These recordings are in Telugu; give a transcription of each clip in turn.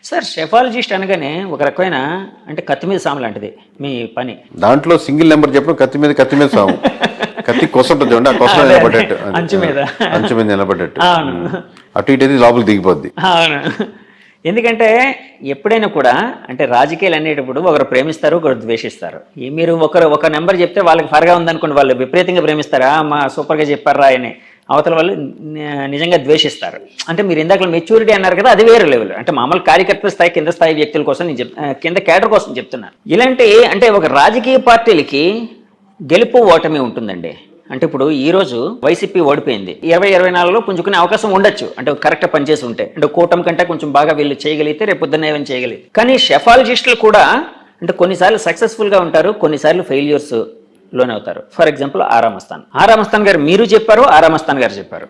సార్ షెఫాలజిస్ట్ అనగానే ఒక రకమైన అంటే కత్తి మీద సాము లాంటిది మీ పని. దాంట్లో సింగిల్ నెంబర్ చెప్పడం కత్తి మీద సాము. కత్తి కొస ఉంటుంది చూడండి, ఆ కొస నిలబడ్డట్టు, అంచు మీద నిలబడ్డట్టు, అటు ఇటు అయితే లోపలికి దిగిపోద్ది. అవును, ఎందుకంటే ఎప్పుడైనా కూడా అంటే రాజకీయాలు అనేటప్పుడు ఒకరు ప్రేమిస్తారు, ఒకరు ద్వేషిస్తారు. మీరు ఒక నెంబర్ చెప్తే వాళ్ళకి ఫరగా ఉందనుకోండి, వాళ్ళు విపరీతంగా ప్రేమిస్తారా, మా సూపర్గా చెప్పారా అని. అవతల వాళ్ళు నిజంగా ద్వేషిస్తారు. అంటే మీరు ఇందాక మెచ్యూరిటీ అన్నారు కదా, అది వేరే లెవెల్. అంటే మామూలు కార్యకర్తల స్థాయి, కింద స్థాయి వ్యక్తుల కోసం నేను కింద క్యాడర్ కోసం చెప్తున్నాను. ఇలాంటి అంటే ఒక రాజకీయ పార్టీలకి గెలుపు ఓటమి ఉంటుందండి. అంటే ఇప్పుడు ఈ రోజు వైసీపీ ఓడిపోయింది, 2024లో పుంజుకునే అవకాశం ఉండొచ్చు, అంటే కరెక్ట్ పనిచేసి ఉంటే. అంటే కూటమి కంటే కొంచెం బాగా వీళ్ళు చేయగలిగితే రేపు పొద్దున్న ఏమైనా చేయగలిగితే. కానీ షెఫాలజిస్టులు కూడా అంటే కొన్నిసార్లు సక్సెస్ఫుల్గా ఉంటారు, కొన్నిసార్లు ఫెయిల్యూర్స్ లోనే అవుతారు. ఫర్ ఎగ్జాంపుల్ ఆరామస్థాన్ గారు మీరు చెప్పారు, ఆరామస్థాన్ గారు చెప్పారు.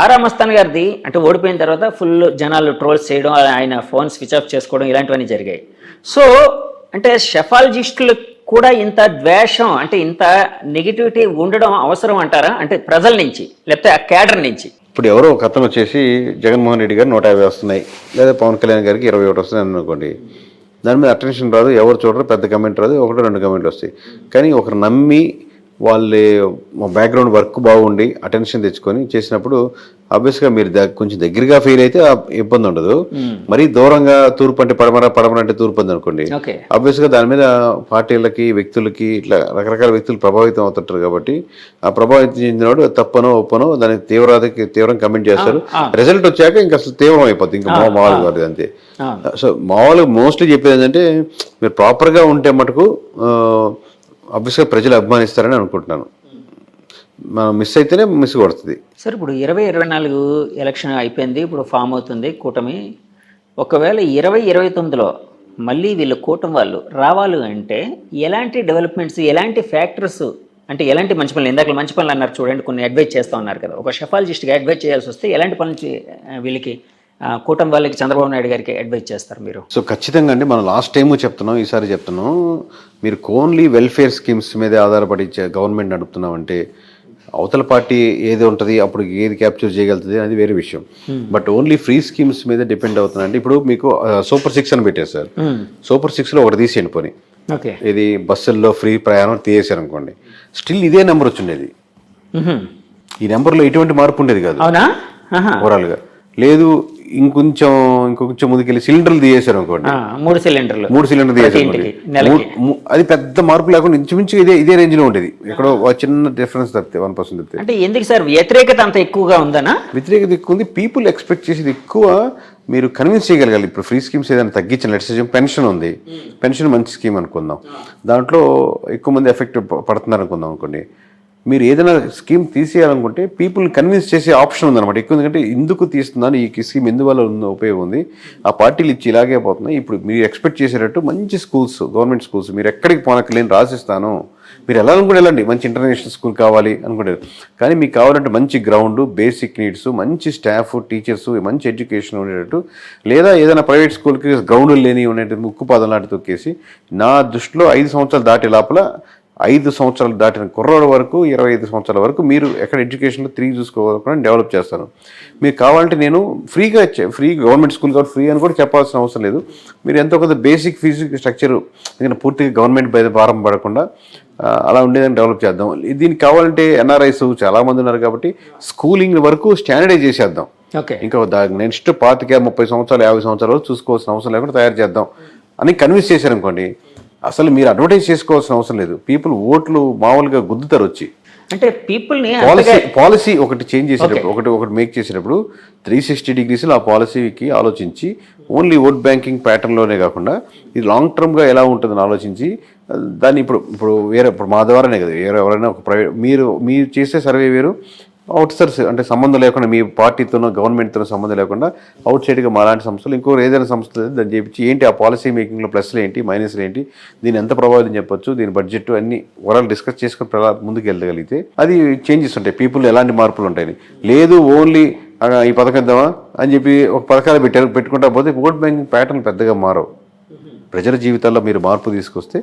ఆరామస్థాన్ గారిది అంటే ఓడిపోయిన తర్వాత ఫుల్ జనాలు ట్రోల్స్ చేయడం, ఆయన ఫోన్ స్విచ్ ఆఫ్ చేసుకోవడం, ఇలాంటివన్నీ జరిగాయి. సో అంటే షెఫాలజిస్టులు కూడా ఇంత ద్వేషం అంటే ఇంత నెగిటివిటీ ఉండడం అవసరం అంటారా? అంటే ప్రజల నుంచి లేకపోతే ఆ క్యాడర్ నుంచి. ఇప్పుడు ఎవరో ఒక అతను వచ్చేసి జగన్మోహన్ రెడ్డి గారు 150 వస్తున్నాయి, లేదా పవన్ కళ్యాణ్ గారికి 21 వస్తున్నాయి అనుకోండి, దాని మీద అటెన్షన్ రాదు, ఎవరు చూడరు, పెద్ద కమెంట్ రాదు, 1-2 కమెంట్లు వస్తాయి. కానీ ఒకరు నమ్మి వాళ్ళ బ్యాక్గ్రౌండ్ వర్క్ బాగుండి అటెన్షన్ తెచ్చుకొని చేసినప్పుడు ఆబ్వియస్గా మీరు కొంచెం దగ్గరగా ఫెయిల్ అయితే ఇబ్బంది ఉండదు. మరీ దూరంగా తూర్పు అంటే పడమర అంటే తూర్పు అంది అనుకోండి, ఆబ్వియస్గా దాని మీద పార్టీలకి, వ్యక్తులకి, ఇట్లా రకరకాల వ్యక్తులు ప్రభావితం అవుతుంటారు. కాబట్టి ఆ ప్రభావితం చెందినవాడు తప్పనో ఒప్పనో దాని తీవ్రం కమెంట్ చేస్తారు. రిజల్ట్ వచ్చాక ఇంకా అసలు తీవ్రం అయిపోతుంది, ఇంకా మామూలుగా కాదు అంతే. సో మామూలుగా మోస్ట్లీ చెప్పేది ఏంటంటే మీరు ప్రాపర్గా ఉంటే మటుకు ఆబ్వియస్గా ప్రజలు అభిమానిస్తారని అనుకుంటున్నాను. మనం మిస్ అయితేనే మిస్ కొడుతుంది. సార్ ఇప్పుడు 2024 ఎలక్షన్ అయిపోయింది, ఇప్పుడు ఫామ్ అవుతుంది కూటమి. ఒకవేళ 2029లో మళ్ళీ వీళ్ళు కూటమి వాళ్ళు రావాలి అంటే ఎలాంటి డెవలప్మెంట్స్, ఎలాంటి ఫ్యాక్టర్స్, అంటే ఎలాంటి మంచి పనులు, ఇందాక మంచి పనులు అన్నారు చూడండి, కొన్ని అడ్వైజ్ చేస్తూ ఉన్నారు కదా. ఒక షెఫాలజిస్ట్గా అడ్వైజ్ చేయాల్సి వస్తే ఎలాంటి పనులు వీళ్ళకి కూటమి వాళ్ళకి, చంద్రబాబు నాయుడు గారికి అడ్వైజ్ చేస్తారు మీరు? సో ఖచ్చితంగా అండి, మనం లాస్ట్ టైము చెప్తున్నాం, ఈసారి చెప్తున్నాం, మీరు ఓన్లీ వెల్ఫేర్ స్కీమ్స్ మీదే ఆధారపడి గవర్నమెంట్ నడుపుతున్నామంటే అవతల పార్టీ ఏది ఉంటుంది, అప్పుడు ఏది క్యాప్చర్ చేయగలుగుతుంది అనేది వేరే విషయం. బట్ ఓన్లీ ఫ్రీ స్కీమ్స్ మీద డిపెండ్ అవుతుందండి. ఇప్పుడు మీకు సూపర్ 6 అని పెట్టారు సార్, సూపర్ 6లో ఒకటి తీసేయండి పోనీ, ఇది బస్సుల్లో ఫ్రీ ప్రయాణం తీసేశారు అనుకోండి, స్టిల్ ఇదే నెంబర్ వచ్చిండేది. ఈ నెంబర్లో ఎటువంటి మార్పు ఉండేది కాదు ఓవరాల్గా. లేదు ఇంకొంచెం ముందుకెళ్ళి సిలిండర్లు తీసేశారు అనుకోండి, 3 సిలిండర్ తీసేశారు, అది పెద్ద మార్పు లేకుండా ఇంచుమించు ఇదే రేంజ్ లో ఉండేది. ఎక్కడో చిన్న డిఫరెన్స్ తప్పితే 1% తప్పితే. అంటే ఎందుకు సార్ వ్యతిరేకత అంత ఎక్కువగా ఉందనా? వ్యతిరేకత ఎక్కువ ఉంది, పీపుల్ ఎక్స్పెక్ట్ చేసేది ఎక్కువ. మీరు కన్విన్స్ చేయగలగాలి. ఇప్పుడు ఫ్రీ స్కీమ్స్ ఏదైనా తగ్గించిన, లెట్స్ సే పెన్షన్ ఉంది, పెన్షన్ మంచి స్కీమ్ అనుకుందాం, దాంట్లో ఎక్కువ మంది ఎఫెక్ట్ పడుతున్నారు అనుకుందాం అనుకోండి. మీరు ఏదైనా స్కీమ్ తీసేయాలనుకుంటే పీపుల్ని కన్విన్స్ చేసే ఆప్షన్ ఉందన్నమాట ఎక్కువ. ఎందుకంటే ఎందుకు తీస్తున్నాను, ఈ స్కీమ్ ఎందువల్ల ఉపయోగం ఉంది, ఆ పార్టీలు ఇచ్చి ఇలాగే పోతున్నాయి. ఇప్పుడు మీరు ఎక్స్పెక్ట్ చేసేటట్టు మంచి స్కూల్స్, గవర్నమెంట్ స్కూల్స్, మీరు ఎక్కడికి పోనక్కలేని రాసిస్తాను, మీరు ఎలా అనుకుంటే వెళ్ళండి, మంచి ఇంటర్నేషనల్ స్కూల్ కావాలి అనుకుంటారు. కానీ మీకు కావాలంటే మంచి గ్రౌండ్, బేసిక్ నీడ్స్, మంచి స్టాఫ్, టీచర్స్, మంచి ఎడ్యుకేషన్ ఉండేటట్టు, లేదా ఏదైనా ప్రైవేట్ స్కూల్కి గ్రౌండ్ లేని ఉండేటట్టు ముక్కుపాదం లాంటి తొక్కేసి, నా దృష్టిలో 5 సంవత్సరాలు దాటే లోపల 5 సంవత్సరాలు దాటిన కుర్రోడు వరకు 25 సంవత్సరాల వరకు మీరు ఎక్కడ ఎడ్యుకేషన్లో 3 చూసుకోవాలని డెవలప్ చేస్తాను. మీకు కావాలంటే నేను ఫ్రీ గవర్నమెంట్ స్కూల్ కాబట్టి ఫ్రీ అని కూడా చెప్పాల్సిన అవసరం లేదు. మీరు ఎంతో కొంత బేసిక్ ఫీజు స్ట్రక్చర్ ఎందుకంటే పూర్తిగా గవర్నమెంట్ పై భారం పడకుండా అలా ఉండేదని డెవలప్ చేద్దాం. దీనికి కావాలంటే ఎన్ఆర్ఐస్ చాలామంది ఉన్నారు కాబట్టి స్కూలింగ్ వరకు స్టాండర్డైజ్ చేసేద్దాం. ఇంకా నెక్స్ట్ 25-30 సంవత్సరాలు 50 సంవత్సరాలు చూసుకోవాల్సిన అవసరం లేకుండా తయారు చేద్దాం అని కన్విన్స్ చేశారనుకోండి, అసలు మీరు అడ్వర్టైజ్ చేసుకోవాల్సిన అవసరం లేదు. పీపుల్ ఓట్లు మామూలుగా గుద్దుతారు వచ్చి. అంటే పీపుల్ని పాలసీ ఒకటి చేంజ్ చేసేటప్పుడు, ఒకటి మేక్ చేసేటప్పుడు 360 degrees ఆ పాలసీకి ఆలోచించి ఓన్లీ ఓట్ బ్యాంకింగ్ ప్యాటర్న్లోనే కాకుండా ఇది లాంగ్ టర్మ్గా ఎలా ఉంటుందని ఆలోచించి దాన్ని ఇప్పుడు మా ద్వారానే కదా, ఎవరైనా ఒక ప్రైవేట్ మీరు చేసే సర్వే వేరు, అవుట్సోర్స్ అంటే సంబంధం లేకుండా మీ పార్టీతోనో గవర్నమెంట్తోనో సంబంధం లేకుండా అవుట్ సైడ్గా మాలాంటి సంస్థలు ఇంకో ఏదైనా సంస్థలు దాన్ని చేపించి ఏంటి ఆ పాలసీ మేకింగ్లో ప్లస్లు ఏంటి, మైనస్లు ఏంటి, దీన్ని ఎంత ప్రభావితం చెప్పొచ్చు, దీని బడ్జెట్ అన్ని ఓవరాల్ డిస్కస్ చేసుకుని ముందుకు వెళ్ళగలిగితే అది చేంజెస్ ఉంటాయి. పీపుల్ ఎలాంటి మార్పులు ఉంటాయి. లేదు ఓన్లీ ఈ పథకం ఇద్దామా అని చెప్పి ఒక పథకాలు పెట్టుకుంటా పోతే ఓట్ బ్యాంకింగ్ ప్యాటర్న్ పెద్దగా మారవు. ప్రజల జీవితాల్లో మీరు మార్పు తీసుకొస్తే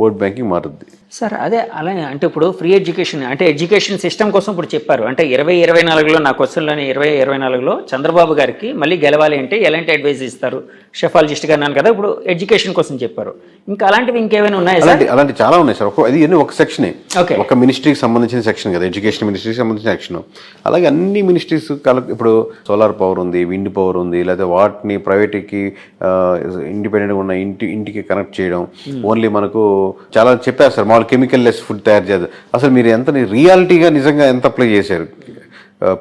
ఓట్ బ్యాంకింగ్ మారుద్ది సార్. అదే అలానే అంటే ఇప్పుడు ఫ్రీ ఎడ్యుకేషన్ అంటే ఎడ్యుకేషన్ సిస్టమ్ కోసం ఇప్పుడు చెప్పారు. అంటే 2024లో నా క్వశ్చన్లోని 2024లో చంద్రబాబు గారికి మళ్ళీ గెలవాలి అంటే ఎలాంటి అడ్వైజ్ ఇస్తారు? షెఫాలజిస్ట్గా అన్నాను కదా, ఇప్పుడు ఎడ్యుకేషన్ కోసం చెప్పారు. ఇంకా అలాంటివి ఇంకేమైనా ఉన్నాయా సార్? అలాంటి చాలా ఉన్నాయి సార్. అది అన్ని ఒక సెక్షనే, ఓకే. ఒక మినిస్ట్రీకి సంబంధించిన సెక్షన్ కదా, ఎడ్యుకేషన్ మినిస్ట్రీకి సంబంధించిన సెక్షన్. అలాగే అన్ని మినిస్ట్రీస్ ఇప్పుడు సోలార్ పవర్ ఉంది, విండ్ పవర్ ఉంది, లేదా వాటిని ప్రైవేట్కి ఇండిపెండెంట్గా ఉన్న ఇంటికి కనెక్ట్ చేయడం. ఓన్లీ మనకు చాలా చెప్పారు సార్, మామూలు కెమికల్ లెస్ ఫుడ్ తయారు చేద్దాం. అసలు మీరు ఎంత రియాలిటీగా నిజంగా ఎంత అప్లై చేశారు?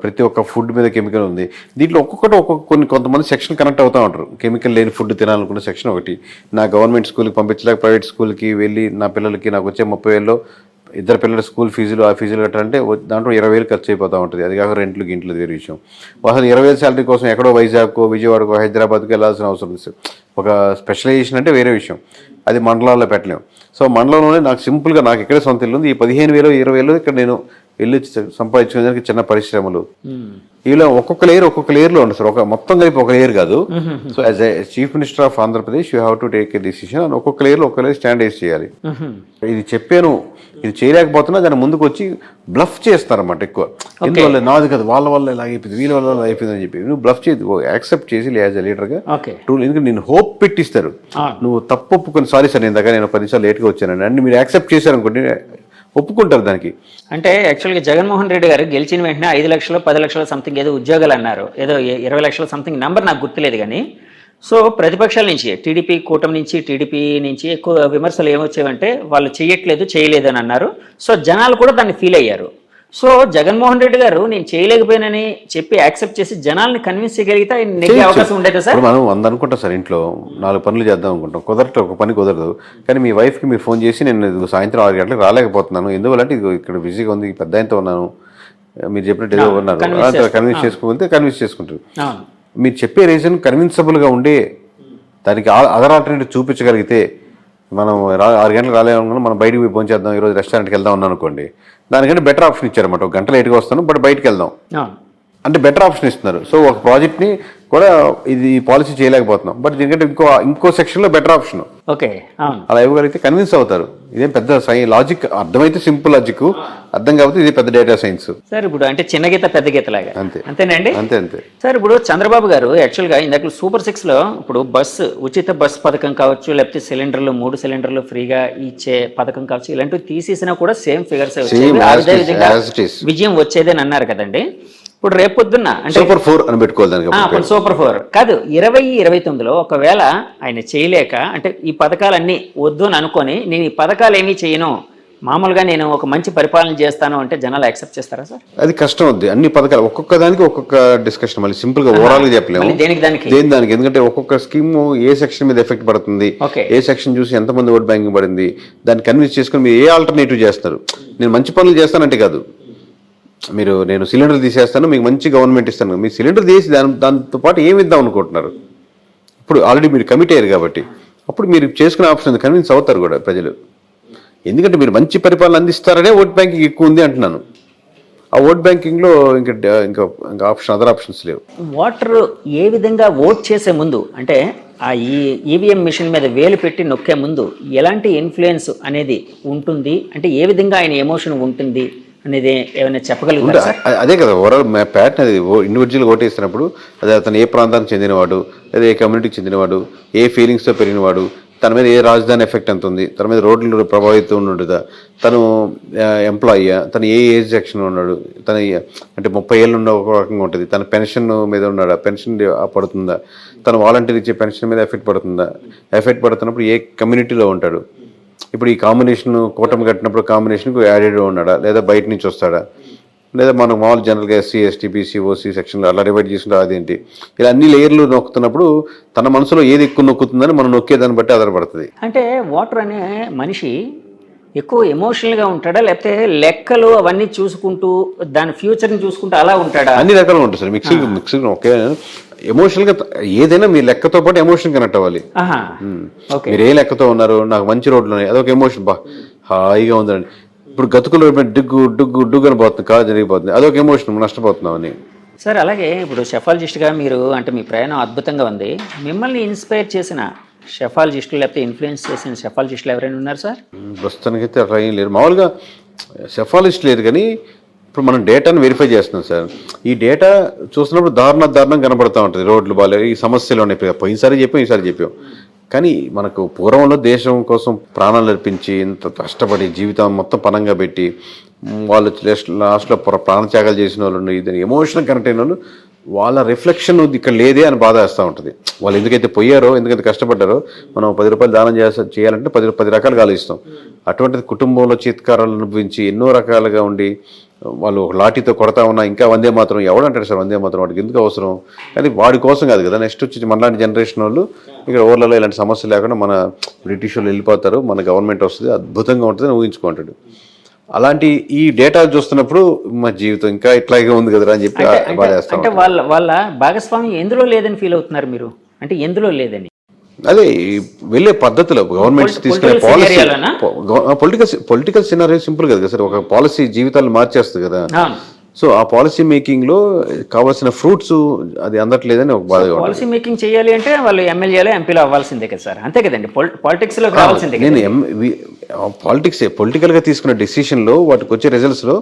ప్రతి ఒక్క ఫుడ్ మీద కెమికల్ ఉంది. దీంట్లో ఒక్కొక్కటి కొంతమంది సెక్షన్ కనెక్ట్ అవుతూ ఉంటారు. కెమికల్ లేని ఫుడ్ తినాలనుకున్న సెక్షన్ ఒకటి. నా గవర్నమెంట్ స్కూల్కి పంపించలేక ప్రైవేట్ స్కూల్కి వెళ్ళి నా పిల్లలకి నాకు వచ్చే 30,000లో ఇద్దరు పిల్లల స్కూల్ ఫీజులు ఆ ఫీజులు కట్టాలంటే దాంట్లో 20,000 ఖర్చు అయిపోతూ ఉంటుంది. అది కాక రెంట్లు గింట్లు వేరే విషయం. అసలు 20,000 శాలరీ కోసం ఎక్కడో వైజాగ్కో విజయవాడకో హైదరాబాద్కి వెళ్ళాల్సిన అవసరం ఉంది. ఒక స్పెషలైజేషన్ అంటే వేరే విషయం, అది మండలాల్లో పెట్టలేము. సో మండలంలోనే నాకు సింపుల్గా నాకు ఇక్కడే సొంత ఇల్లు ఉంది. ఈ 15,000 20,000 ఇక్కడ నేను వెళ్ళి సంపాదించుకునేదానికి చిన్న పరిశ్రమలు. ఇలా ఒక్కొక్క లేయర్లో ఉంది సార్. మొత్తం కలిపి ఒక లేయర్ కాదు. So as a chief minister of Andhra Pradesh you have to take a decision. అని ఒక్కొక్క లేయర్లో స్టాండర్డైజ్ చేయాలి. ఇది చెప్పాను, ఇది చేయలేకపోతున్నా దాని ముందుకు వచ్చి బ్లఫ్ చేస్తారన్నమాట ఎక్కువ. ఎందువల్ల నాది కదా, వాళ్ళ వల్ల ఇలా అయిపోయింది, వీళ్ళ వల్ల అయిపోయింది అని చెప్పి నువ్వు బ్లఫ్ చేసి యాక్సెప్ట్ చేసి యాజ్ ఎ లీడర్గా ఎందుకంటే నేను హోప్ పెట్టిస్తారు. నువ్వు తప్పు ఒప్పుకొని, సారీ సార్ నేను దగ్గర నేను 10 నిమిషాలు లేట్గా వచ్చానండి అంటే మీరు యాక్సెప్ట్ చేశారనుకోండి, ఒప్పుకుంటారు దానికి. అంటే యాక్చువల్గా జగన్మోహన్ రెడ్డి గారు గెలిచిన వెంటనే 5 లక్షలు 10 లక్షలు సంథింగ్ ఏదో ఉద్యోగాలు అన్నారు, ఏదో 20 లక్షలు సంథింగ్ నెంబర్ నాకు గుర్తులేదు. కానీ సో ప్రతిపక్షాల నుంచి టీడీపీ నుంచి ఎక్కువ విమర్శలు ఏమొచ్చేవంటే వాళ్ళు చేయలేదు అని అన్నారు. సో జనాలు కూడా దాన్ని ఫీల్ అయ్యారు. సో జగన్మోహన్ రెడ్డి గారు నేను చేయలేకపోయానని చెప్పి యాక్సెప్ట్ చేసి జనాల్ని కన్విన్స్ చేయగలిగితే నెగ్గే అవకాశం ఉండేదా సార్? మనం 100 అనుకుంటాం సార్, ఇంట్లో 4 పనులు చేద్దాం అనుకుంటాం, ఒక పని కుదరదు. కానీ మీ వైఫ్కి మీరు ఫోన్ చేసి నేను సాయంత్రం 6 గంటలకు రాలేకపోతున్నాను, ఎందువల్లంటే ఇది ఇక్కడ బిజీగా ఉంది, పెద్ద ఆయనతో ఉన్నాను, మీరు చెప్పినట్టు ఏదో ఉన్నారు, కన్విన్స్ కన్విన్స్ చేసుకుంటారు. మీరు చెప్పే రీజన్ కన్విన్సబుల్గా ఉండే దానికి అదర్ ఆల్టర్నేటివ్ చూపించగలిగితే, మనం 6 గంటలకు రాలేమనుకున్నా మనం బయటకు పోయి ఫోన్ చేద్దాం, ఈరోజు రెస్టారెంట్కి వెళ్దాం ఉన్నాను అనుకోండి, దానికంటే బెటర్ ఆప్షన్ ఇచ్చారన్నమాట. 1 గంట లేట్గా వస్తాను బట్ బయటకు వెళ్దాం అంటే బెటర్ ఆప్షన్ ఇస్తున్నారు. సో ఒక ప్రాజెక్ట్ని కూడా ఇది పాలసీ చేయలేకపోతున్నాం, బట్ దీనికంటే ఇంకో సెక్షన్లో బెటర్ ఆప్షన్ ఓకే అలా ఇవ్వగలిగితే కన్విన్స్ అవుతారు. ఇదేం పెద్ద లాజిక్, అర్థమైతే సింపుల్ లాజిక్, అర్థం కాకపోతే ఇది పెద్ద డేటా సైన్స్ సార్. ఇప్పుడు అంటే చిన్న గీత పెద్ద గీత లాగా అంతేనండి. అంతే సార్. ఇప్పుడు చంద్రబాబు గారు యాక్చువల్గా ఇందాక Super 6లో ఇప్పుడు ఉచిత బస్సు పథకం కావచ్చు, లేకపోతే 3 సిలిండర్లు ఫ్రీగా ఇచ్చే పథకం కావచ్చు, ఇలాంటివి తీసేసినా కూడా సేమ్ ఫిగర్స్ విజయం వచ్చేదని అన్నారు కదండి. ఇప్పుడు రేపొద్దున్న అంటే సూపర్ 4 అని పెట్టుకోవాలి. సూపర్ 4 కాదు, 2029లో ఒకవేళ ఆయన చేయలేక అంటే ఈ పథకాలన్నీ వద్దు అని అనుకొని నేను ఈ పథకాలు ఏమీ చేయను, మామూలుగా నేను ఒక మంచి పరిపాలన చేస్తాను అంటే జనాలు యాక్సెప్ట్ చేస్తారా సార్? అది కష్టం అవుద్ది. అన్ని పథకాలు ఒక్కొక్క దానికి ఒక్కొక్క డిస్కషన్, మళ్ళీ సింపుల్ గా ఓవరాల్ గా చెప్పలేము దానికి. ఎందుకంటే ఒక్కొక్క స్కీమ్ ఏ సెక్షన్ మీద ఎఫెక్ట్ పడుతుంది, ఏ సెక్షన్ చూసి ఎంతమంది ఓట్ బ్యాంకింగ్ పడింది, దాన్ని కన్విన్స్ చేసుకుని మీరు ఏ ఆల్టర్నేటివ్ చేస్తారు. నేను మంచి పనులు చేస్తానంటే కాదు, నేను సిలిండర్ తీసేస్తాను మీకు మంచి గవర్నమెంట్ ఇస్తాను, మీ సిలిండర్ తీసి దాంతో పాటు ఏమి ఇద్దాం అనుకుంటున్నారు. ఇప్పుడు ఆల్రెడీ మీరు కమిట్ అయ్యారు కాబట్టి అప్పుడు మీరు చేసుకునే ఆప్షన్ కన్విన్స్ అవుతారు కూడా ప్రజలు. ఎందుకంటే మీరు మంచి పరిపాలన అందిస్తారనే ఓట్ బ్యాంకింగ్ ఎక్కువ ఉంది అంటున్నాను. ఆ ఓట్ బ్యాంకింగ్లో ఇంకా అదర్ ఆప్షన్స్ లేవు. ఓటర్ ఏ విధంగా ఓట్ చేసే ముందు అంటే ఆ ఈవీఎం మిషన్ మీద వేలు పెట్టి నొక్కే ముందు ఎలాంటి ఇన్ఫ్లుయెన్స్ అనేది ఉంటుంది, అంటే ఏ విధంగా ఆయన ఎమోషన్ ఉంటుంది అనేది ఏమైనా చెప్పగలుగుతారా? అదే కదా ఓవరాల్ ప్యాటర్న్. అది ఇండివిజువల్ ఓటేసినప్పుడు అదే అతను ఏ ప్రాంతానికి చెందినవాడు, లేదా ఏ కమ్యూనిటీకి చెందినవాడు, ఏ ఫీలింగ్స్తో పెరిగినవాడు, తన మీద ఏ రాజధాని ఎఫెక్ట్ ఎంత ఉంది, తన మీద రోడ్లు ప్రభావితం ఉంటుందా, తను ఎంప్లాయీయా, తను ఏ ఏజ్ సెక్షన్ ఉన్నాడు, తన అంటే 30 ఏళ్ళు ఉన్న ఒక రకంగా ఉంటుంది, తన పెన్షన్ మీద ఉన్నాడా, పెన్షన్ పడుతుందా, తను వాలంటీర్ ఇచ్చే పెన్షన్ మీద ఎఫెక్ట్ పడుతుందా, ఎఫెక్ట్ పడుతున్నప్పుడు ఏ కమ్యూనిటీలో ఉంటాడు, ఇప్పుడు ఈ కాంబినేషన్ కూటమి కట్టినప్పుడు కాంబినేషన్కు యాడెడ్ ఉన్నాడా, లేదా బయట నుంచి వస్తాడా, లేదా మనం మామూలు జనరల్గా ఎస్సీ ఎస్టీ బీసీ ఓసీ సెక్షన్లో అలా డివైడ్ చేసుకుంటే అదేంటి, ఇలా అన్ని లేయర్లు నొక్కుతున్నప్పుడు తన మనసులో ఏది ఎక్కువ నొక్కుతుందని మనం నొక్కేదాన్ని బట్టి ఆధారపడుతుంది. అంటే ఓటర్ అనే మనిషి ఎక్కువ ఎమోషనల్గా ఉంటాడా, లేకపోతే లెక్కలు అవన్నీ చూసుకుంటూ దాని ఫ్యూచర్ని చూసుకుంటూ అలా ఉంటాడా? అన్ని రకాలుగా ఉంటుంది సార్. మిక్సింగ్ ఒకే ఎమోషనల్గా ఏదైనా మీ లెక్కతో పాటు ఎమోషన్ కనెక్ట్ అవ్వాలి. మీరు ఏ లెక్కతో ఉన్నారు, నాకు మంచి రోడ్లు ఉన్నాయి, అదొక ఎమోషన్, హాయిగా ఉందండి. ఇప్పుడు గతుకులు డుగ్గు అని పోతుంది, కాదు జరిగిపోతుంది, అదొక ఎమోషన్, నష్టపోతున్నామని. సార్ అలాగే ఇప్పుడు షెఫాలజిస్ట్గా మీరు అంటే మీ ప్రయాణం అద్భుతంగా ఉంది. మిమ్మల్ని ఇన్స్పైర్ చేసిన షెఫాలజిస్టులు లేకపోతే ఇన్ఫ్లుయెన్స్ చేసిన షెఫాలజిస్టులు ఎవరైనా ఉన్నారు సార్? ప్రస్తుతానికైతే అట్లా ఏం లేరు. మామూలుగా షెఫాలజిస్ట్ లేరు, కానీ ఇప్పుడు మనం డేటాను వెరిఫై చేస్తున్నాం సార్. ఈ డేటా చూస్తున్నప్పుడు దారుణం కనబడుతూ ఉంటుంది. రోడ్లు బాగాలేవు, ఈ సమస్యలు ఉన్నాయి. పోయినసారి చెప్పాం, ఈసారి చెప్పాం. కానీ మనకు పూర్వంలో దేశం కోసం ప్రాణాలు అర్పించి ఇంత కష్టపడి జీవితం మొత్తం పణంగా పెట్టి వాళ్ళు లాస్ట్లో ప్రాణత్యాగాలు చేసిన వాళ్ళు, ఇది ఎమోషనల్ కనెక్ట్ అయిన వాళ్ళు, వాళ్ళ రిఫ్లెక్షన్ ఇక్కడ లేదే అని బాధ వేస్తూ ఉంటుంది. వాళ్ళు ఎందుకైతే పోయారో, ఎందుకైతే కష్టపడ్డారో, మనం 10 రూపాయలు దానం చేయాలంటే 10 రకాలుగా ఆలోచిస్తాం. అటువంటిది కుటుంబంలో చీత్కారాలు అనుభవించి ఎన్నో రకాలుగా ఉండి వాళ్ళు లాఠీతో కొడతా ఉన్నా ఇంకా వందే మాత్రం ఎవడంటాడు సార్, వందే మాత్రం వాడికి ఎందుకు అవసరం? కానీ వాడి కోసం కాదు కదా, నెక్స్ట్ వచ్చి మనలాంటి జనరేషన్ వాళ్ళు ఇక్కడ ఊర్లలో ఇలాంటి సమస్యలు లేకుండా మన బ్రిటిష్ వాళ్ళు వెళ్ళిపోతారు, మన గవర్నమెంట్ వస్తుంది, అద్భుతంగా ఉంటుంది అని ఊహించుకుంటాడు. అలాంటి ఈ డేటా చూస్తున్నప్పుడు మా జీవితం ఇంకా ఇట్లాగే ఉంది కదరా అని చెప్పి బాధేస్తాం. అంటే వాళ్ళ భాగస్వామ్యం ఎందులో లేదని ఫీల్ అవుతున్నారు మీరు? అంటే ఎందులో లేదని? అదే వెళ్ళే పద్ధతిలో గవర్నమెంట్స్ తీసుకునే పాలసీ, పొలిటికల్ సినారియో సింపుల్ కదా సార్. ఒక పాలసీ జీవితాలు మార్చేస్తుంది కదా. సో ఆ పాలసీ మేకింగ్ లో కావాల్సిన ఫ్రూట్స్ అది అందట్లేదని ఒక బాధ. పాలసీ మేకింగ్ చేయాలి అంటే వాళ్ళు ఎమ్మెల్యేలు ఎంపీలు అవ్వాల్సిందే కదా సార్, అంతే కదండి. పాలిటిక్స్ లో కావాల్సిందే. నేను పొలిటికల్ గా తీసుకున్న డెసిషన్ లో వాటికి వచ్చే రిజల్ట్స్ లో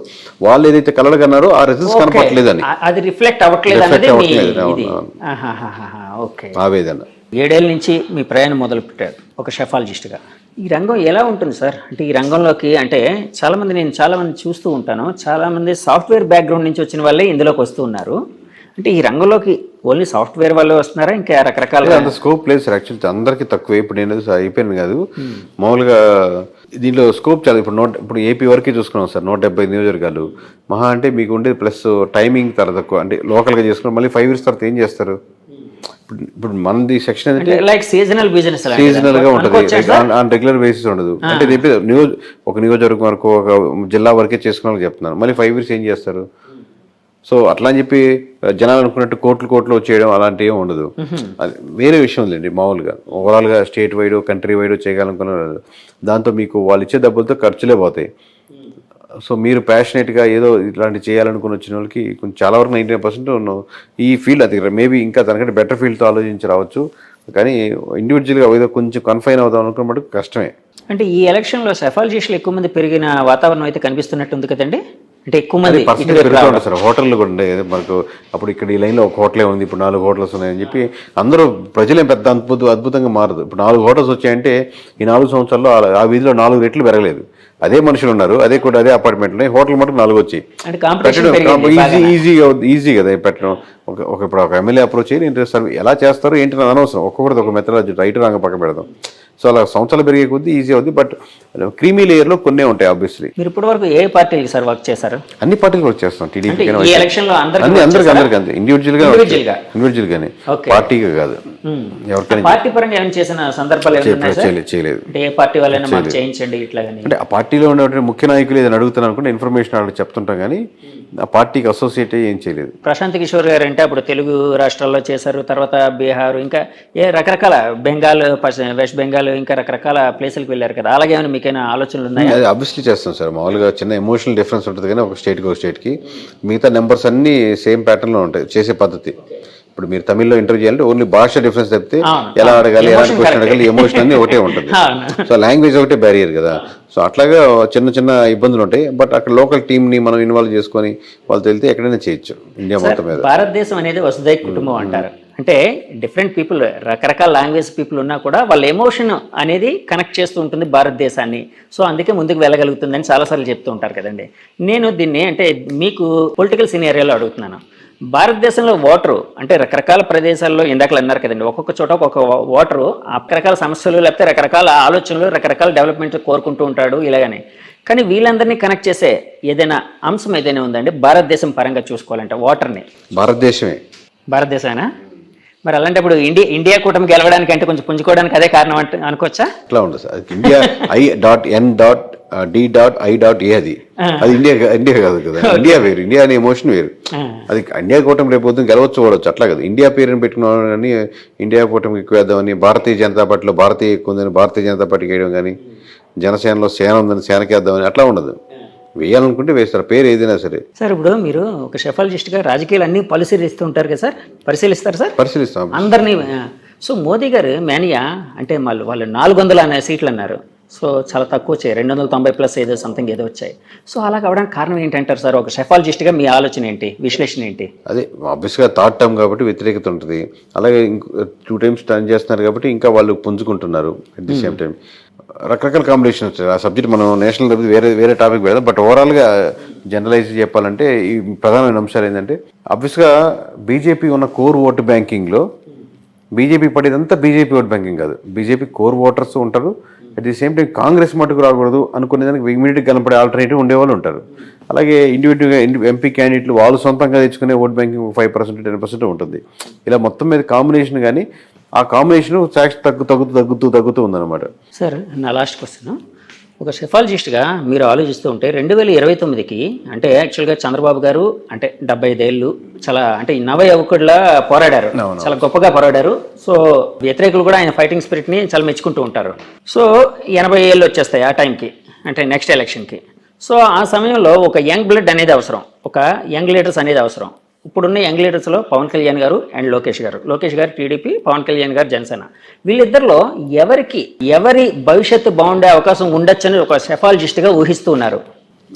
వాళ్ళు ఏదైతే కలగన్నారో ఆ రిజల్ట్స్ కనపట్లేదని, అది రిఫ్లెక్ట్ అవ్వట్లేదు ఆవేదన. 7 ఏళ్ళ నుంచి మీ ప్రయాణం మొదలు పెట్టారు ఒక షెఫాలజిస్ట్గా. ఈ రంగం ఎలా ఉంటుంది సార్? అంటే ఈ రంగంలోకి అంటే నేను చాలామంది చూస్తూ ఉంటాను, చాలామంది సాఫ్ట్వేర్ బ్యాక్గ్రౌండ్ నుంచి వచ్చిన వాళ్ళే ఇందులోకి వస్తూ ఉన్నారు. అంటే ఈ రంగంలోకి ఓన్లీ సాఫ్ట్వేర్ వాళ్ళే వస్తున్నారా, ఇంకా రకరకాల అంత స్కోప్ లేదు సార్. యాక్చువల్లీ అందరికీ తక్కువే. ఇప్పుడు నేను అయిపోయాను కాదు, మామూలుగా దీంట్లో స్కోప్ చాలా. ఇప్పుడు ఏపీ వరకే చూసుకున్నాం సార్, 170 నియోజకవర్గాలు మహా అంటే మీకు ఉండేది. ప్లస్ టైమింగ్ చాలా తక్కువ. అంటే లోకల్గా చేసుకున్నాం, మళ్ళీ 5 years తర్వాత ఏం చేస్తారు? ఇప్పుడు మనది సెక్షన్ ఏంటంటే లైక్ సీజనల్ బిజినెస్, సీజనల్ గా ఉంటుంది, ఆన్ రెగ్యులర్ బేసిస్ ఉండదు. అంటే ఒక నియోజకవర్గం వరకు, ఒక జిల్లా వరకే చేసుకున్న చెప్తున్నారు. మళ్ళీ 5 years ఏం చేస్తారు? సో అట్లా అని చెప్పి జనాలు అనుకున్నట్టు కోట్లు వచ్చేయడం అలాంటివి ఏమి ఉండదు. అది వేరే విషయం లేండి. మామూలుగా ఓవరాల్ గా స్టేట్ వైడ్, కంట్రీ వైడ్ చేయాలనుకున్నారు. దాంతో మీకు వాళ్ళు ఇచ్చే డబ్బులతో ఖర్చులే పోతాయి. సో మీరు ప్యాషనేట్గా ఏదో ఇట్లాంటి చేయాలనుకుని వచ్చిన వాళ్ళకి కొంచెం చాలా వరకు 99% ఈ ఫీల్డ్, అది మేబీ ఇంకా దానికంటే బెటర్ ఫీల్డ్తో ఆలోచించి రావచ్చు. కానీ ఇండివిజువల్గా ఏదో కొంచెం కన్ఫైన్ అవుదాం అనుకున్న మటుకు కష్టమే. అంటే ఈ ఎలక్షన్లో సెఫాలజిస్టులు ఎక్కువ మంది పెరిగిన వాతావరణం అయితే కనిపిస్తున్నట్టు ఉంది కదండి. అంటే ఎక్కువ మంది పెరుగుతూ ఉంటారు సార్. హోటళ్ళు కూడా ఉండే మనకు అప్పుడు ఇక్కడ ఈ లైన్లో ఒక హోటలే ఉంది, ఇప్పుడు 4 hotels ఉన్నాయని చెప్పి అందరూ ప్రజలేం పెద్ద అద్భుతంగా మారదు. ఇప్పుడు 4 hotels వచ్చాయంటే ఈ 4 సంవత్సరాల్లో ఆ వీధిలో 4 రెట్లు పెరగలేదు. అదే మనుషులు ఉన్నారు, అదే అపార్ట్మెంట్లు, హోటల్ మటుకు 4 వచ్చాయి. ఈజీ కదా పెట్టడం. ఇప్పుడు ఒక ఎమ్మెల్యే అప్రోచ్ అయ్యి నేను ఎలా చేస్తారు ఏంటి అని అనవసరం. ఒక్కొక్కటి ఒక మెథడాలజీ రైట్ రాంగ్ పక్క పెడదాం. సో అలా సంవత్సరాలు పెరిగే కొద్దీ ఈజీ అవుతుంది. బట్ క్రీమీ లేయర్లో కొన్నే ఉంటాయి ఆబ్వియస్లీ. మీరు ఇప్పటి వరకు ఏ పార్టీకి సార్ వర్క్ చేశారు? అన్ని పార్టీలు వర్క్ చేస్తాం. టీడీపీ అందరికీ ఇండివిజువల్ గానే, పార్టీగా కాదు. ఎవరికైనా పార్టీ పరంగా ఏం చేసిన సందర్భాలు చేయలేదు. ఏ పార్టీ వాళ్ళైనా మాకు చేయించండి ఇట్లా. అంటే ఆ పార్టీలో ఉన్న ముఖ్య నాయకులు ఏదైనా అడుగుతాను అనుకుంటే ఇన్ఫర్మేషన్ వాళ్ళకి చెప్తుంటాం, కానీ ఆ పార్టీకి అసోసియేట్ ఏం చేయలేదు. ప్రశాంత్ కిషోర్ గారు అంటే అప్పుడు తెలుగు రాష్ట్రాల్లో చేశారు, తర్వాత బీహార్, ఇంకా రకరకాల బెంగాల్, వెస్ట్ బెంగాల్, ఇంకా రకరకాల ప్లేసులకు వెళ్ళారు కదా. అలాగే మీకైనా ఆలోచనలు ఉన్నాయి? అది అబ్వియస్లీ చేస్తాం సార్. మామూలుగా చిన్న ఎమోషనల్ డిఫరెన్స్ ఉంటుంది, కానీ ఒక స్టేట్కి మిగతా నెంబర్స్ అన్నీ సేమ్ ప్యాటర్న్లో ఉంటాయి చేసే పద్ధతి. ఇప్పుడు మీరు తమిళ్లో ఇంటర్వ్యూ చేయాలంటే ఓన్లీ భాష డిఫరెన్స్ చెప్తే ఎలా అడగాలి, ఎలాంటి క్వశ్చన్ అడగాలి, ఎమోషన్ అన్ని ఒకటే ఉంటుంది. సో లాంగ్వేజ్ ఒకటే బ్యారియర్ కదా. సో అట్లాగా చిన్న ఇబ్బందులు ఉంటాయి. బట్ అక్కడ లోకల్ టీమ్ని మనం ఇన్వాల్వ్ చేసుకొని వాళ్ళతో వెళ్తే ఎక్కడైనా చేయొచ్చు. ఇండియా మొత్తం మీద భారతదేశం అనేది వసుదైక కుటుంబం అంటారు. అంటే డిఫరెంట్ పీపుల్, రకరకాల లాంగ్వేజ్ పీపుల్ ఉన్నా కూడా వాళ్ళ ఎమోషన్ అనేది కనెక్ట్ చేస్తూ ఉంటుంది భారతదేశాన్ని. సో అందుకే ముందుకు వెళ్ళగలుగుతుందని చాలాసార్లు చెప్తూ ఉంటారు కదండి. నేను దీన్ని అంటే మీకు పొలిటికల్ సినారియోలో అడుగుతున్నాను. భారతదేశంలో ఓటరు అంటే రకరకాల ప్రదేశాల్లో ఇందాకలు అన్నారు కదండి, ఒక్కొక్క చోట ఒక్కొక్క ఓటరు రకరకాల సమస్యలు లేకపోతే రకరకాల ఆలోచనలు, రకరకాల డెవలప్మెంట్ కోరుకుంటూ ఉంటాడు ఇలాగని. కానీ వీళ్ళందరినీ కనెక్ట్ చేసే ఏదైనా అంశం ఏదైనా ఉందండి భారతదేశం పరంగా చూసుకోవాలంటే ఓటర్ని? భారతదేశమేనా? మరి అలాంటప్పుడు ఇండియా కూటమి గెలవడానికి అంటే కొంచెం పుంజుకోవడానికి అదే కారణం అంటే అనుకోవచ్చా? ఇట్లా ఉండదు సార్. ఇండియా I.N.D.I.A అది ఇండియా కాదు కదా. ఇండియా వేరు, ఇండియా అనే ఎమోషన్ వేరు. అది ఇండియా కూటమి రేపు పొద్దున గెలవచ్చు ఓడవచ్చు, అట్లా కదా. ఇండియా పేరుని పెట్టుకున్నామని ఇండియా కూటమికి ఎక్కువ వేద్దామని, భారతీయ జనతా పార్టీలో భారతీయ ఎక్కువ ఉందని భారతీయ జనతా పార్టీకి వేయడం కానీ, జనసేనలో సేన ఉందని సేనకి వేద్దామని అట్లా ఉండదు. వేయాలనుకుంటే వేస్తారు, పేరు ఏదైనా సరే. సార్ ఇప్పుడు మీరు ఒక షెఫాలజిస్ట్గా రాజకీయాలు అన్ని పరిశీలిస్తూ ఉంటారు కదా సార్, పరిశీలిస్తారు సార్? పరిశీలిస్తాం అందరినీ. సో మోదీ గారు మేనియా అంటే వాళ్ళు 400 సీట్లు అన్నారు. సో చాలా తక్కువ వచ్చాయి, 290+ ఏదో సంథింగ్ ఏదో వచ్చాయి. సో అలా కావడానికి కారణం ఏంటంటారు సార్? ఒక సెఫాలజిస్ట్గా మీ ఆలోచన ఏంటి, విశ్లేషణ ఏంటి? అదే ఆబ్వియస్గా థర్డ్ టర్మ్ కాబట్టి వ్యతిరేకత ఉంటుంది. అలాగే 2 times టర్న్ చేస్తున్నారు కాబట్టి ఇంకా వాళ్ళు పుంజుకుంటున్నారు. అట్ ది సేమ్ టైం రకరకాల కాంబినేషన్ వచ్చాయి. ఆ సబ్జెక్ట్ మనం నేషనల్ వేరే టాపిక్ పెడదాం. బట్ ఓవరాల్గా జనరలైజ్ చెప్పాలంటే ఈ ప్రధానమైన అంశాలు ఏంటంటే, ఆబ్వియస్గా బీజేపీ ఉన్న కోర్ ఓటు బ్యాంకింగ్లో బీజేపీ పడేదంతా బీజేపీ ఓట్ బ్యాంకింగ్ కాదు. బీజేపీ కోర్ ఓటర్స్ ఉంటారు. At the same time Congress మటుకు రాకూడదు అనుకునే దానికి ఇమీడియట్గా కనపడే ఆల్టర్నేటివ్ ఉండేవాళ్ళు ఉంటారు. అలాగే ఇండివిజువల్గా ఎంపీ క్యాండిడేట్లు వాళ్ళు సొంతంగా తెచ్చుకునే ఓట్ బ్యాంకింగ్ 5% 10% ఉంటుంది. ఇలా మొత్తం మీద కాంబినేషన్, కానీ ఆ కాంబినేషన్ ట్యాక్స్ తగ్గుతూ ఉందన్నమాట. సార్ నా లాస్ట్ క్వశ్చన్, ఒక సెఫాలజిస్ట్గా మీరు ఆలోచిస్తూ ఉంటే 2029కి అంటే యాక్చువల్గా చంద్రబాబు గారు అంటే 75 ఏళ్ళు చాలా అంటే నవ యువకుడిలా పోరాడారు, చాలా గొప్పగా పోరాడారు. సో వ్యతిరేకులు కూడా ఆయన ఫైటింగ్ స్పిరిట్ని చాలా మెచ్చుకుంటూ ఉంటారు. సో 80 ఏళ్ళు వచ్చేస్తాయి ఆ టైంకి, అంటే నెక్స్ట్ ఎలక్షన్కి. సో ఆ సమయంలో ఒక యంగ్ బ్లడ్ అనేది అవసరం, ఒక యంగ్ లీడర్స్ అనేది అవసరం. ఇప్పుడున్న యంగ్ లీడర్స్లో పవన్ కళ్యాణ్ గారు అండ్ లోకేష్ గారు టీడీపీ, పవన్ కళ్యాణ్ గారు జనసేన. వీళ్ళిద్దరిలో ఎవరి భవిష్యత్తు బాగుండే అవకాశం ఉండొచ్చని ఒక సెఫాలజిస్ట్గా ఊహిస్తూ ఉన్నారు?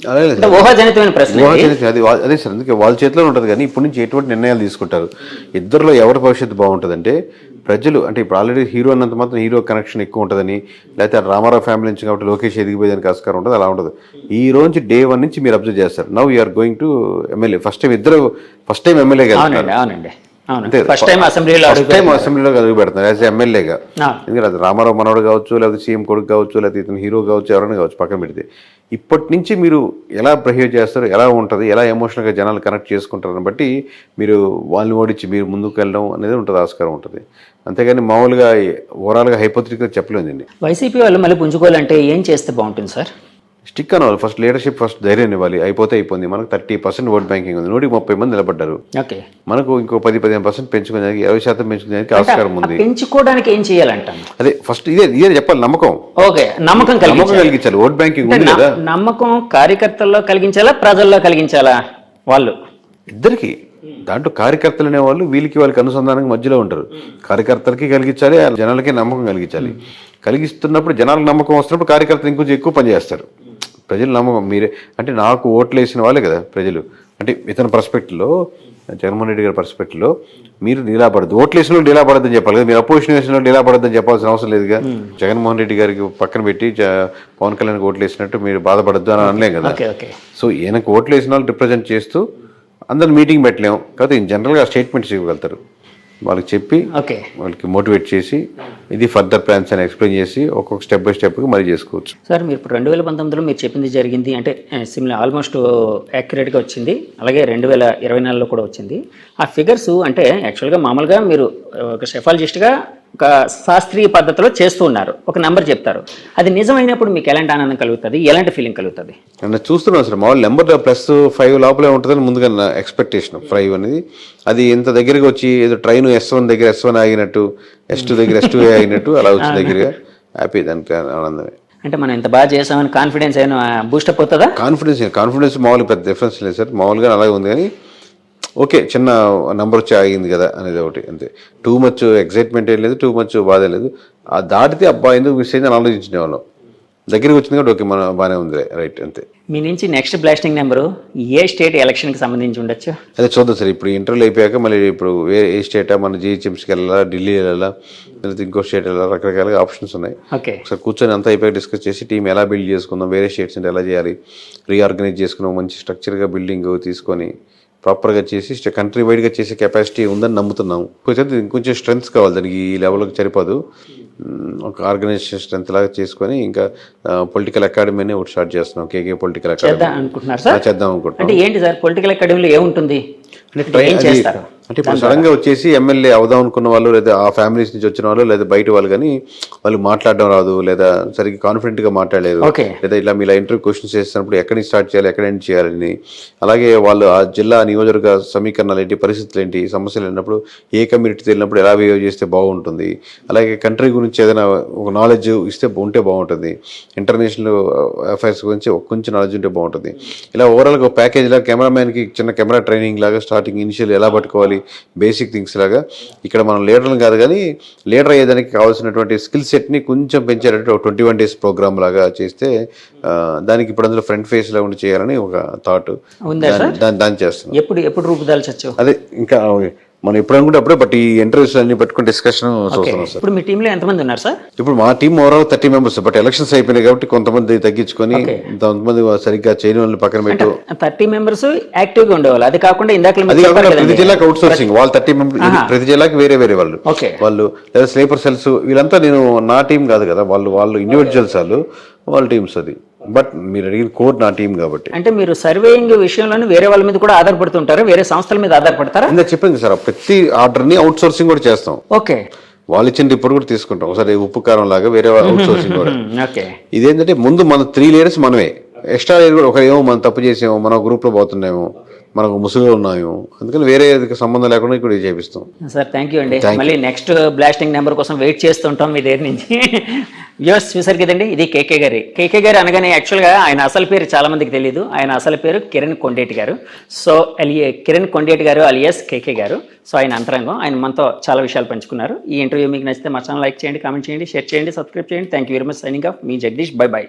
ఊహాజనితమైన ప్రశ్న అదే సార్. అందుకే వాళ్ళ చేతిలో ఉంటుంది. కానీ ఇప్పటి నుంచి ఎటువంటి నిర్ణయాలు తీసుకుంటారు, ఇద్దరిలో ఎవరి భవిష్యత్తు బాగుంటుందంటే ప్రజలు, అంటే ఇప్పుడు ఆల్రెడీ హీరో అన్నంత మాత్రం హీరో కనెక్షన్ ఎక్కువ ఉంటుందని, లేకపోతే రామారావు ఫ్యామిలీ నుంచి కాబట్టి లోకేష్ ఎదిగిపోయేదానికి ఆస్కారం ఉంటుంది, అలా ఉంటుంది. ఈ రోజు డే 1 నుంచి మీరు అబ్జర్వ్ చేస్తారు. Now you're going to MLA. First time MLA first time అసెంబ్లీలో అడుగు పెడుతున్నారు యాజ్ ఎమ్మెల్యేగా. ఎందుకంటే అది రామారావు మనవడు కావచ్చు, లేకపోతే సీఎం కొడుకు కావచ్చు, లేకపోతే ఇతను హీరో కావచ్చు, ఎవరైనా కావచ్చు, పక్కన పెడితే ఇప్పటి నుంచి మీరు ఎలా బిహేవ్ చేస్తారు, ఎలా ఉంటుంది, ఎలా ఎమోషనల్గా జనాలు కనెక్ట్ చేసుకుంటారని బట్టి మీరు వాళ్ళని ఓడించి మీరు ముందుకు వెళ్ళడం అనేది ఉంటుంది, ఆస్కారం ఉంటుంది. అంతేగాని మామూలుగా ఓవరాల్గా హైపోథెటికల్గా చెప్పలేదండి. వైసీపీ వాళ్ళు మళ్ళీ పుంజుకోవాలంటే ఏం చేస్తే బాగుంటుంది సార్? స్టిక్ అవ్వాలి. ఫస్ట్ లీడర్షిప్, ఫస్ట్ ధైర్యం ఇవ్వాలి. అయిపోయింది. మనకు 30% ఓట్ బ్యాంకింగ్ ఉంది. 130 మంది నిలబడ్డారు. మనకు ఇంకో 10-15% పెంచుకునేదానికి, 20% పెంచుకునేదానికి ఆస్కారం ఉంది. పెంచుకోవడానికి ఏం చేయాలంటాను? అదే ఫస్ట్ ఇదే చెప్పాలి. నమ్మకం కలిగించాలి. ఓట్ బ్యాంకింగ్ ఉంది కదా, నమ్మకం కార్యకర్తల్లో కలిగించాలా, ప్రజల్లో కలిగించాలా? వాళ్ళు ఇద్దరికి. దాంట్లో కార్యకర్తలు అనేవాళ్ళు వాళ్ళకి అనుసంధానం మధ్యలో ఉంటారు. కార్యకర్తలకి కలిగించాలి, జనాలకి నమ్మకం కలిగించాలి. కలిగిస్తున్నప్పుడు జనాలకు నమ్మకం వస్తున్నప్పుడు కార్యకర్తలు ఇంకొంచెం ఎక్కువ పనిచేస్తారు. ప్రజలు నమ్మకం మీరే అంటే నాకు ఓట్లు వేసిన వాళ్ళే కదా ప్రజలు. అంటే ఇతని పర్స్పెక్టివ్లో, జగన్మోహన్ రెడ్డి గారి పర్స్పెక్టివ్లో మీరు నిలబడద్దు, ఓట్లు వేసిన వాళ్ళు నిలబడద్దని చెప్పాలి కదా. మీరు అపోజిషన్ వేసిన వాళ్ళు నిలబడద్దని చెప్పాల్సిన అవసరం లేదుగా. జగన్మోహన్ రెడ్డి గారికి పక్కన పెట్టి పవన్ కళ్యాణ్కి ఓట్లు వేసినట్టు మీరు బాధపడద్దు అని అనలేం కదా. సో ఈయనకు ఓట్లు వేసిన వాళ్ళు రిప్రజెంట్ చేస్తూ అందరు మీటింగ్ పెట్టలేము కాబట్టి జనరల్గా స్టేట్మెంట్స్ ఇవ్వగలుగుతారు. వాళ్ళకి చెప్పి వాళ్ళకి మోటివేట్ చేసి ఇది ఫర్దర్ ప్లాన్స్ అని ఎక్స్ప్లెయిన్ చేసి ఒక్కొక్క స్టెప్ బై స్టెప్గా మరీ చేసుకోవచ్చు. సార్ మీరు ఇప్పుడు 2019లో మీరు చెప్పింది జరిగింది అంటే సిమిలర్ ఆల్మోస్ట్ యాక్యురేట్గా వచ్చింది. అలాగే 2024లో కూడా వచ్చింది. ఆ ఫిగర్స్ అంటే యాక్చువల్గా మామూలుగా మీరు ఒక సెఫాలజిస్ట్గా ఒక శాస్త్రీయ పద్ధతిలో చేస్తూ ఉన్నారు, ఒక నెంబర్ చెప్తారు. అది నిజమైనప్పుడు మీకు ఎలాంటి ఆనందం కలుగుతుంది, ఎలాంటి ఫీలింగ్ కలుగుతుంది? నేను చూస్తున్నాను సార్, మామూలు నెంబర్ +5 లోపలే ఉంటుందని ముందుగా నా ఎక్స్పెక్టేషన్. 5 అనేది అది ఎంత దగ్గరగా వచ్చి ఏదో ట్రైన్ S1 దగ్గర S1 ఆగినట్టు, S2 దగ్గర S2 ఆగినట్టు అలా వచ్చి దగ్గరగా హ్యాపీ, దానికి ఆనందమే. అంటే మనం ఎంత బాగా చేసామని కాన్ఫిడెన్స్ అయినా బూస్టప్ అవుతుందా? కాన్ఫిడెన్స్ మామూలుగా పెద్ద డిఫరెన్స్ లేదు సార్, మామూలుగా అలాగే ఉంది. కానీ ఓకే చిన్న నెంబర్ వచ్చి ఆగింది కదా అనేది ఒకటి అంతే. టూ మచ్ ఎక్సైట్మెంట్ ఏం లేదు, టూ మచ్ బాధ లేదు. ఆ దాటితే అబ్బా ఎందుకు మిస్ అయిందని ఆలోచించిన వాళ్ళం. దగ్గరికి వచ్చింది కాబట్టి ఓకే మన బాగానే ఉంది, రైట్ అంతే. మీ నుంచి నెక్స్ట్ బ్లాస్టింగ్ నెంబరు ఏ స్టేట్ ఎలక్షన్కి సంబంధించి ఉండొచ్చు? అదే చూద్దాం సార్. ఇప్పుడు ఇంటర్వ్యూలు అయిపోయాక మళ్ళీ ఇప్పుడు ఏ స్టేటా, మన GHMSకి వెళ్ళాలా, ఢిల్లీ వెళ్ళాలా, లేకపోతే ఇంకో స్టేట్ వెళ్ళాలా, రకరకాలుగా ఆప్షన్స్ ఉన్నాయి. ఒకసారి కూర్చొని అంతా అయిపోయాక డిస్కస్ చేసి టీం ఎలా బిల్డ్ చేసుకుందాం, వేరే స్టేట్స్ అంటే ఎలా చేయాలి, రీఆర్గనైజ్ చేసుకున్నాం, మంచి స్ట్రక్చర్గా బిల్డింగ్ తీసుకొని ప్రాపర్గా చేసి కంట్రీ వైడ్గా చేసే కెపాసిటీ ఉందని నమ్ముతున్నాం. ఇంకొంచెం స్ట్రెంగ్త్ కావాలి దానికి, ఈ లెవెల్కి సరిపోదు. ఒక ఆర్గనైజేషన్ స్ట్రెంత్ లాగా చేసుకొని ఇంకా పొలిటికల్ అకాడమీని ఒకటి స్టార్ట్ చేస్తున్నాం. కేకే పొలిటికల్ అకాడమీ చేద్దాం అనుకుంటున్నాం. అంటే ఏంటి సార్ పొలిటికల్ అకాడమీలో ఏముంటుంది? అంటే ఇప్పుడు సడన్ గా వచ్చేసి ఎమ్మెల్యే అవుదాం అనుకున్న వాళ్ళు, లేదా ఆ ఫ్యామిలీస్ నుంచి వచ్చిన వాళ్ళు, లేదా బయట వాళ్ళు, కానీ వాళ్ళు మాట్లాడడం రాదు, లేదా సరిగ్గా కాన్ఫిడెంట్ గా మాట్లాడలేరు, లేదా ఇలా మీలా ఇంటర్వ్యూ క్వశ్చన్స్ చేసినప్పుడు ఎక్కడి నుంచి స్టార్ట్ చేయాలి, ఎక్కడ ఎండ్ చేయాలని, అలాగే వాళ్ళు ఆ జిల్లా నియోజకవర్గ సమీకరణాలు ఏంటి, పరిస్థితులు ఏంటి, సమస్యలు వెళ్ళినప్పుడు ఏ కమ్యూనిటీ వెళ్ళినప్పుడు ఎలా బిహేవ్ చేస్తే బాగుంటుంది, అలాగే కంట్రీ గురించి ఏదైనా ఒక నాలెడ్జ్ ఉంటే బాగుంటుంది, ఇంటర్నేషనల్ అఫైర్స్ గురించి కొంచెం నాలెడ్జ్ ఉంటే బాగుంటుంది. ఇలా ఓవరాల్గా ఒక ప్యాకేజ్ లాగా కెమెరామ్యాన్కి చిన్న కెమెరా ట్రైనింగ్ లాగా స్టార్టింగ్ ఇనిషియల్ ఎలా పట్టుకోవాలి, బేసిక్ థింగ్స్ లాగా ఇక్కడ మనం లీడర్లు కాదు కానీ లీడర్ అయ్యేదానికి కావాల్సినటువంటి స్కిల్ సెట్ని కొంచెం పెంచేటట్టు 21 days ప్రోగ్రామ్ లాగా చేస్తే దానికి ఇప్పుడు అందులో ఫ్రంట్ ఫేస్ లా ఉండి చేయాలని ఒక థాట్ దాన్ని చేస్తున్నాం. ఎప్పుడు రూపుదాల్చొచ్చు అదే ఇంకా మనం ఎప్పుడు అనుకుంటే అప్పుడే బట్ ఈ ఇంటర్వ్యూస్ అన్ని పెట్టుకుని డిస్కషన్ చూస్తున్నాం సార్. ఇప్పుడు మీ టీంలో ఎంతమంది ఉన్నారు సార్? ఇప్పుడు మా team overall 30 members, but elections అయిపోయినాయి కాబట్టి కొంతమంది తగ్గించుకొని కొంతమంది సరిగ్గా చేయని వాళ్ళని పక్కన పెట్టు 30 members యాక్టివ్ గా ఉండేవాళ్ళు. అది కాకుండా ఇందాక అది కాకుండా ప్రతి జిల్లాకి అవుట్ సోర్సింగ్ వాళ్ళు 30 members, ప్రతి జిల్లాకి వేరే వేరే వాళ్ళు లేదా స్లీపర్ సెల్స్ వీళ్ళంతా నేను నా టీం కాదు కదా, వాళ్ళు ఇండివిజువల్స్ వాళ్ళ టీమ్స్ అది. బట్ మీరు అడిగిన కోర్ నా టీం కాబట్టి. అంటే మీరు సర్వేయింగ్ విషయంలో వేరే వాళ్ళ మీద కూడా ఆధారపడుతుంటారు, వేరే సంస్థల మీద ఆధారపడతారా? ఇందా చెప్పింది సార్, ప్రతి ఆర్డర్ ని అవుట్ సోర్సింగ్ కూడా చేస్తాం. ఓకే, వాళ్ళు ఇచ్చిన రిపోర్ట్ కూడా తీసుకుంటాం ఒకసారి ఉప్పు కారం లాగా వేరే అవుట్ సోర్సింగ్ కూడా. ఇదేంటంటే ముందు మన 3 layers మనమే, ఎక్స్ట్రా లేయర్ కూడా ఒక ఏమో మనం తప్పు చేసామో, మన గ్రూప్ లో పోతున్నామో, మనకు ముసుగులో ఉన్నాము, అందుకని వేరే సంబంధం లేకుండా ఇక్కడ చేపిస్తాం. సార్ థ్యాంక్ యూ అండి. మళ్ళీ నెక్స్ట్ బ్లాస్టింగ్ నెంబర్ కోసం వెయిట్ చేస్తుంటాం మీ దగ్గర నుంచి. వ్యూస్ చూసారు కదండి, ఇది కేకే గారు అనగానే యాక్చువల్గా ఆయన అసలు పేరు చాలా మందికి తెలియదు. ఆయన అసలు పేరు కిరణ్ కొండేటి గారు. సో కిరణ్ కొండేటి గారు అలియాస్ కేకే గారు. సో ఆయన అంతరంగం, ఆయన మనతో చాలా విషయాలు పంచుకున్నారు. ఈ ఇంటర్వ్యూ మీకు నచ్చితే మా ఛానల్ లైక్ చేయండి, కామెంట్ చేయండి, షేర్ చేయండి, సబ్స్క్రైబ్ చేయండి. Thank you very much. Signing off me Jagadish. By.